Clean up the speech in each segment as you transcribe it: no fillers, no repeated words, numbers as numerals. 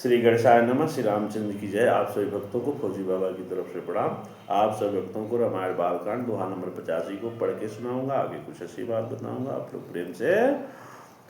श्री गणेशाय नमः। श्री रामचंद्र की जय। आप सभी भक्तों को फौजी बाबा की तरफ से प्रणाम। आप सभी भक्तों को रामायण बालकांड दोहा नंबर 85 को पढ़ के सुनाऊंगा। आगे कुछ ऐसी बात बताऊंगा, आप लोग प्रेम से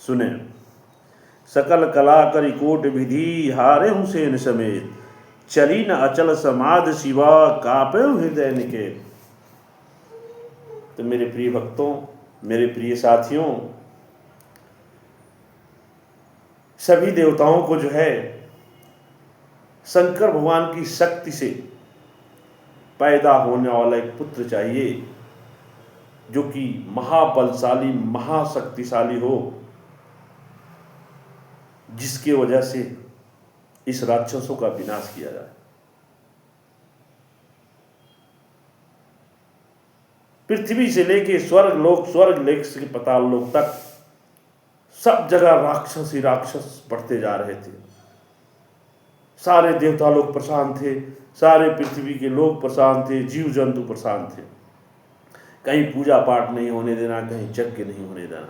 सुने। सकल कला करी कोट विधि, हारे हुसैन समेत, चली न अचल समाध शिवा, कापे हृदय निकेत। तो मेरे प्रिय भक्तों, मेरे प्रिय साथियों, सभी देवताओं को जो है शंकर भगवान की शक्ति से पैदा होने वाला एक पुत्र चाहिए जो कि महाबलशाली महाशक्तिशाली हो, जिसके वजह से इस राक्षसों का विनाश किया जाए। पृथ्वी से लेके स्वर्ग लोक, स्वर्ग लेक से पाताल लोक तक सब जगह राक्षस ही राक्षस बढ़ते जा रहे थे। सारे देवता लोग परेशान थे, सारे पृथ्वी के लोग परेशान थे, जीव जंतु परेशान थे। कहीं पूजा पाठ नहीं होने देना, कहीं यज्ञ नहीं होने देना।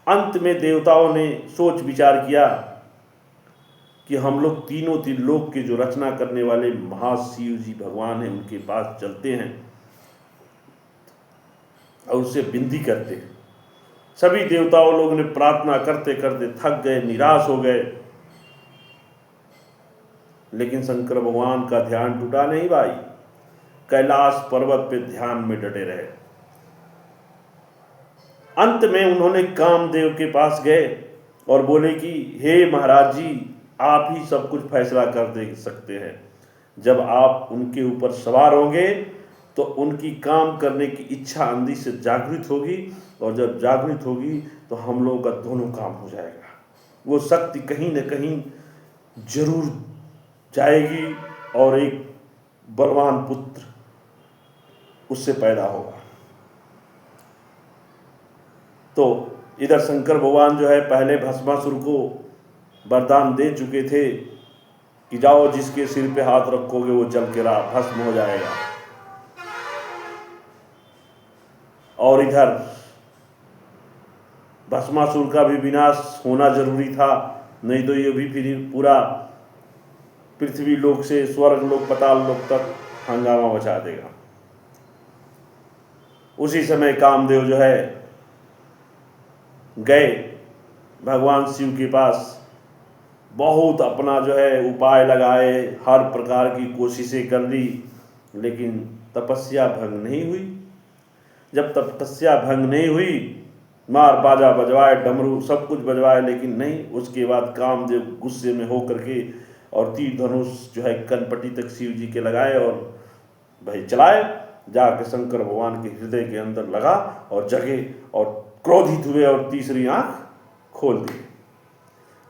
अंत में देवताओं ने सोच विचार किया कि हम लोग तीनों तीन लोक के जो रचना करने वाले महाशिव जी भगवान हैं, उनके पास चलते हैं और उससे विनती करते हैं। सभी देवताओं लोगों ने प्रार्थना करते करते थक गए, निराश हो गए, लेकिन शंकर भगवान का ध्यान टूटा नहीं भाई। कैलाश पर्वत पे ध्यान में डटे रहे। अंत में उन्होंने कामदेव के पास गए और बोले कि हे महाराज जी, आप ही सब कुछ फैसला कर दे सकते हैं। जब आप उनके ऊपर सवार होंगे तो उनकी काम करने की इच्छा अंदर से जागृत होगी, और जब जागृत होगी तो हम लोगों का दोनों काम हो जाएगा। वो शक्ति कहीं न कहीं जरूर जाएगी और एक बलवान पुत्र उससे पैदा होगा। तो इधर शंकर भगवान जो है पहले भस्मासुर को वरदान दे चुके थे कि जाओ, जिसके सिर पे हाथ रखोगे वो जल के भस्म हो जाएगा। और इधर भस्मासुर का भी विनाश होना जरूरी था, नहीं तो ये भी फिर पूरा पृथ्वी लोक से स्वर्ग लोक पाताल लोक तक हंगामा मचा देगा। उसी समय कामदेव जो है गए भगवान शिव के पास, बहुत अपना जो है उपाय लगाए, हर प्रकार की कोशिशें कर ली, लेकिन तपस्या भंग नहीं हुई। जब तपस्या भंग नहीं हुई, मार बाजा बजवाए, डमरू सब कुछ बजवाए, लेकिन नहीं। उसके बाद कामदेव गुस्से में होकर के और तीर धनुष जो है कनपटी तक शिव जी के लगाए और भाई चलाए, जाके शंकर भगवान के हृदय के अंदर लगा और जगे और क्रोधित हुए और तीसरी आंख खोल दी।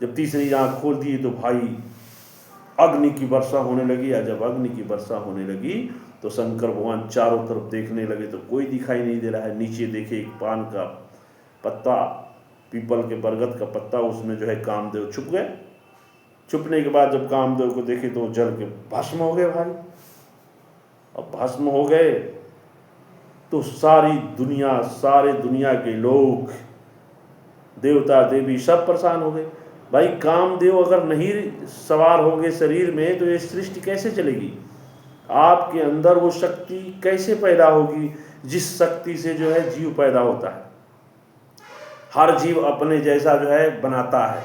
जब तीसरी आंख खोल दी तो भाई अग्नि की वर्षा होने लगी। और जब अग्नि की वर्षा होने लगी तो शंकर भगवान चारों तरफ देखने लगे तो कोई दिखाई नहीं दे रहा है। नीचे देखे एक पान का पत्ता, पीपल के बरगद का पत्ता, उसमें जो है कामदेव छुप गए। छुपने के बाद जब कामदेव को देखे तो जल के भस्म हो गए भाई। अब भस्म हो गए तो सारी दुनिया, सारे दुनिया के लोग, देवता देवी सब परेशान हो गए। भाई कामदेव अगर नहीं सवार होंगे शरीर में तो ये सृष्टि कैसे चलेगी? आपके अंदर वो शक्ति कैसे पैदा होगी जिस शक्ति से जो है जीव पैदा होता है? हर जीव अपने जैसा जो है बनाता है।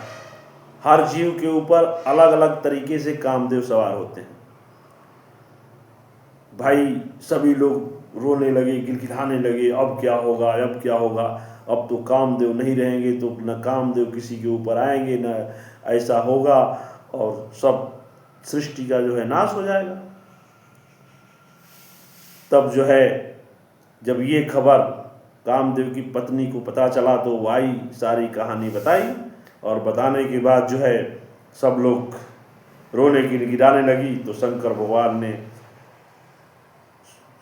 हर जीव के ऊपर अलग अलग तरीके से कामदेव सवार होते हैं। भाई सभी लोग रोने लगे, गिड़गिड़ाने लगे, अब क्या होगा, अब क्या होगा, अब तो कामदेव नहीं रहेंगे तो न कामदेव किसी के ऊपर आएंगे, न ऐसा होगा और सब सृष्टि का जो है नाश हो जाएगा। तब जो है जब ये खबर कामदेव की पत्नी को पता चला तो वो आई, सारी कहानी बताई, और बताने के बाद जो है सब लोग रोने गिड़गिड़ाने लगी। तो शंकर भगवान ने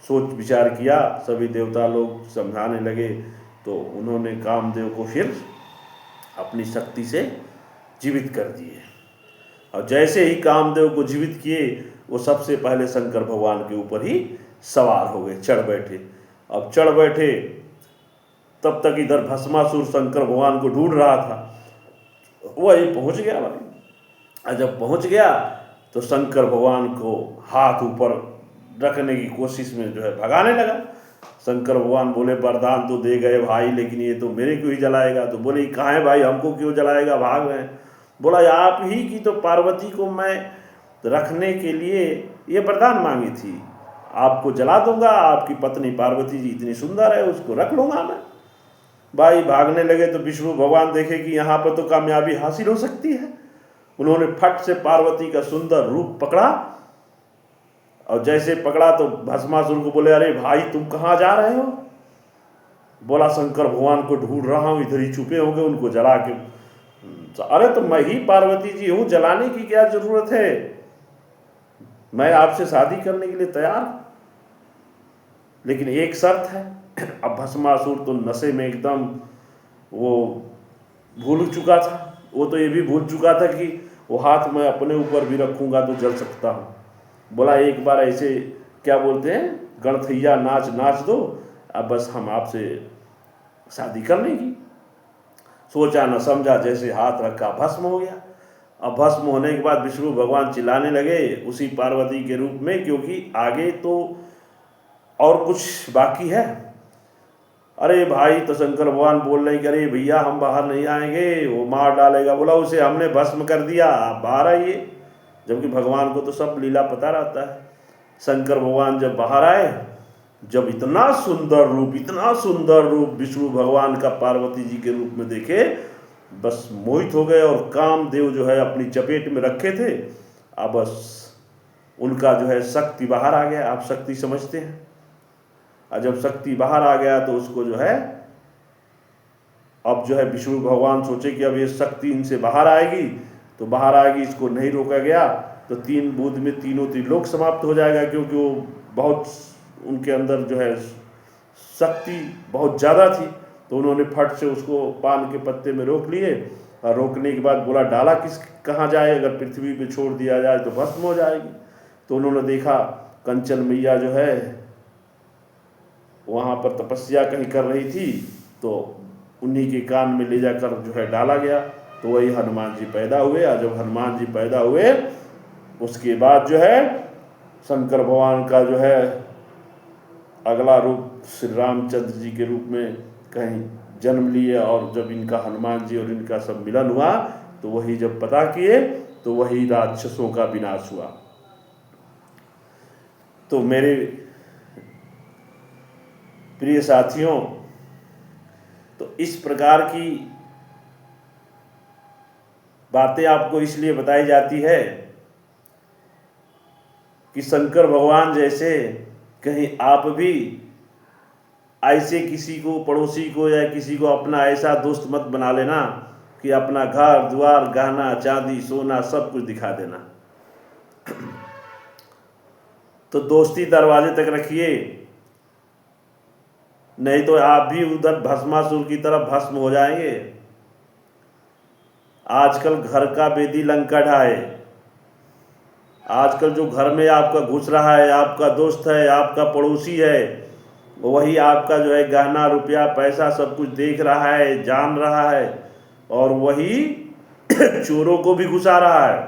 सोच विचार किया, सभी देवता लोग समझाने लगे, तो उन्होंने कामदेव को फिर अपनी शक्ति से जीवित कर दिए। और जैसे ही कामदेव को जीवित किए, वो सबसे पहले शंकर भगवान के ऊपर ही सवार हो गए, चढ़ बैठे। अब चढ़ बैठे तब तक इधर भस्मासुर शंकर भगवान को ढूंढ रहा था, वही पहुंच गया भाई। और जब पहुंच गया तो शंकर भगवान को हाथ ऊपर रखने की कोशिश में जो है भगाने लगा। शंकर भगवान बोले वरदान तो दे गए भाई, लेकिन ये तो मेरे को ही जलाएगा। तो बोले कहाँ है भाई, हमको क्यों जलाएगा, भाग रहे हैं। बोला आप ही की तो पार्वती को मैं रखने के लिए ये वरदान मांगी थी, आपको जला दूंगा, आपकी पत्नी पार्वती जी इतनी सुंदर है, उसको रख लूंगा मैं। भाई भागने लगे तो विष्णु भगवान देखे कि यहाँ पर तो कामयाबी हासिल हो सकती है। उन्होंने फट से पार्वती का सुंदर रूप पकड़ा, और जैसे पकड़ा तो भस्मासुर को बोले अरे भाई तुम कहाँ जा रहे हो। बोला शंकर भगवान को ढूंढ रहा हूँ, इधर ही छुपे होंगे, उनको जला के। अरे तो मैं ही पार्वती जी हूँ, जलाने की क्या जरूरत है, मैं आपसे शादी करने के लिए तैयार, लेकिन एक शर्त है। अब भस्मासुर तो नशे में एकदम वो भूल चुका था, वो तो ये भी भूल चुका था कि वो हाथ मैं अपने ऊपर भी रखूंगा तो जल सकता हूँ। बोला एक बार ऐसे क्या बोलते हैं गणथैया नाच नाच दो, अब बस हम आपसे शादी कर लेंगी। सोचा न समझा, जैसे हाथ रखा भस्म हो गया। अब भस्म होने के बाद विष्णु भगवान चिल्लाने लगे उसी पार्वती के रूप में, क्योंकि आगे तो और कुछ बाकी है। अरे भाई तो शंकर भगवान बोल रहे कि अरे भैया हम बाहर नहीं आएंगे, वो मार डालेगा। बोला उसे हमने भस्म कर दिया, आप बाहर आइए। जबकि भगवान को तो सब लीला पता रहता है। शंकर भगवान जब बाहर आए, जब इतना सुंदर रूप विष्णु भगवान का पार्वती जी के रूप में देखे, बस मोहित हो गए। और कामदेव जो है अपनी चपेट में रखे थे, अब बस उनका जो है शक्ति बाहर आ गया। आप शक्ति समझते हैं, और जब शक्ति बाहर आ गया तो उसको जो है अब जो है विष्णु भगवान सोचे कि अब ये शक्ति इनसे बाहर आएगी तो बाहर आएगी, इसको नहीं रोका गया तो 3 बूंद में तीनों त्रिलोक समाप्त हो जाएगा, क्योंकि वो बहुत उनके अंदर जो है शक्ति बहुत ज़्यादा थी। तो उन्होंने फट से उसको पान के पत्ते में रोक लिए, और रोकने के बाद बोला डाला कहाँ जाए, अगर पृथ्वी पे छोड़ दिया जाए तो भस्म हो जाएगी। तो उन्होंने देखा कंचन मैया जो है वहाँ पर तपस्या कहीं कर रही थी, तो उन्हीं के कान में ले जाकर जो है डाला गया, तो वही हनुमान जी पैदा हुए। और जब हनुमान जी पैदा हुए उसके बाद जो है शंकर भगवान का जो है अगला रूप श्री रामचंद्र जी के रूप में कहीं जन्म लिए। और जब इनका हनुमान जी और इनका सब मिलन हुआ तो वही जब पता किए तो वही राक्षसों का विनाश हुआ। तो मेरे प्रिय साथियों, तो इस प्रकार की बातें आपको इसलिए बताई जाती है कि शंकर भगवान जैसे कहीं आप भी ऐसे किसी को, पड़ोसी को या किसी को अपना ऐसा दोस्त मत बना लेना कि अपना घर द्वार गहना चांदी सोना सब कुछ दिखा देना। तो दोस्ती दरवाजे तक रखिए, नहीं तो आप भी उधर भस्मासुर की तरफ भस्म हो जाएंगे। आजकल घर का बेदी लंका ढाए। आजकल जो घर में आपका घुस रहा है, आपका दोस्त है, आपका पड़ोसी है, वही आपका जो है गहना रुपया पैसा सब कुछ देख रहा है, जान रहा है, और वही चोरों को भी घुसा रहा है।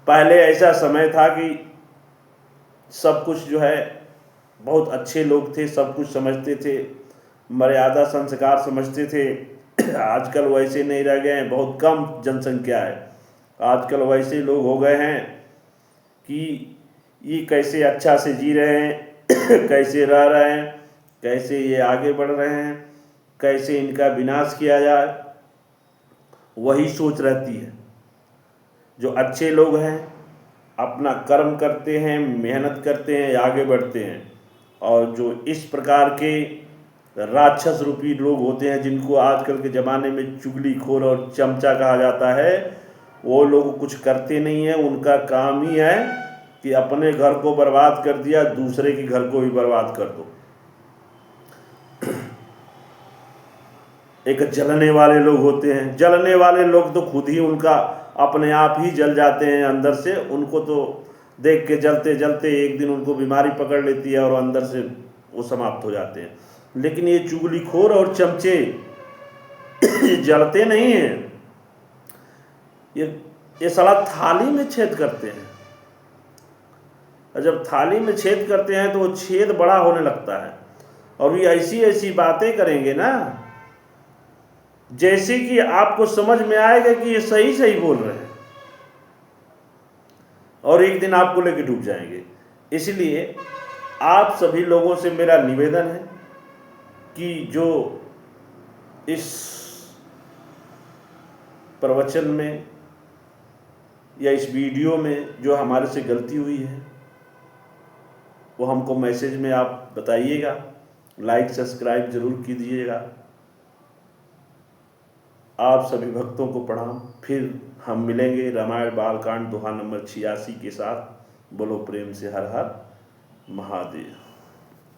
पहले ऐसा समय था कि सब कुछ जो है बहुत अच्छे लोग थे, सब कुछ समझते थे, मर्यादा संस्कार समझते थे। आजकल वैसे नहीं रह गए हैं, बहुत कम जनसंख्या है। आजकल वैसे लोग हो गए हैं कि ये कैसे अच्छा से जी रहे हैं कैसे रह रहे हैं, कैसे ये आगे बढ़ रहे हैं, कैसे इनका विनाश किया जाए, वही सोच रहती है। जो अच्छे लोग हैं अपना कर्म करते हैं, मेहनत करते हैं, आगे बढ़ते हैं। और जो इस प्रकार के राक्षस रूपी लोग होते हैं, जिनको आजकल के ज़माने में चुगलीखोर और चमचा कहा जाता है, वो लोग कुछ करते नहीं हैं। उनका काम ही है कि अपने घर को बर्बाद कर दिया, दूसरे के घर को भी बर्बाद कर दो। एक जलने वाले लोग होते हैं, जलने वाले लोग तो खुद ही उनका अपने आप ही जल जाते हैं अंदर से। उनको तो देख के जलते जलते एक दिन उनको बीमारी पकड़ लेती है और अंदर से वो समाप्त हो जाते हैं। लेकिन ये चुगलीखोर और चमचे ये जलते नहीं हैं, ये साला थाली में छेद करते हैं, और जब थाली में छेद करते हैं तो वो छेद बड़ा होने लगता है, और ये ऐसी ऐसी बातें करेंगे ना जैसे कि आपको समझ में आएगा कि ये सही सही बोल रहे हैं, और एक दिन आपको लेके डूब जाएंगे। इसलिए आप सभी लोगों से मेरा निवेदन है कि जो इस प्रवचन में या इस वीडियो में जो हमारे से गलती हुई है वो हमको मैसेज में आप बताइएगा, लाइक सब्सक्राइब जरूर कीजिएगा। आप सभी भक्तों को प्रणाम। फिर हम मिलेंगे रामायण बालकांड दोहा नंबर 86 के साथ। बोलो प्रेम से हर हर महादेव।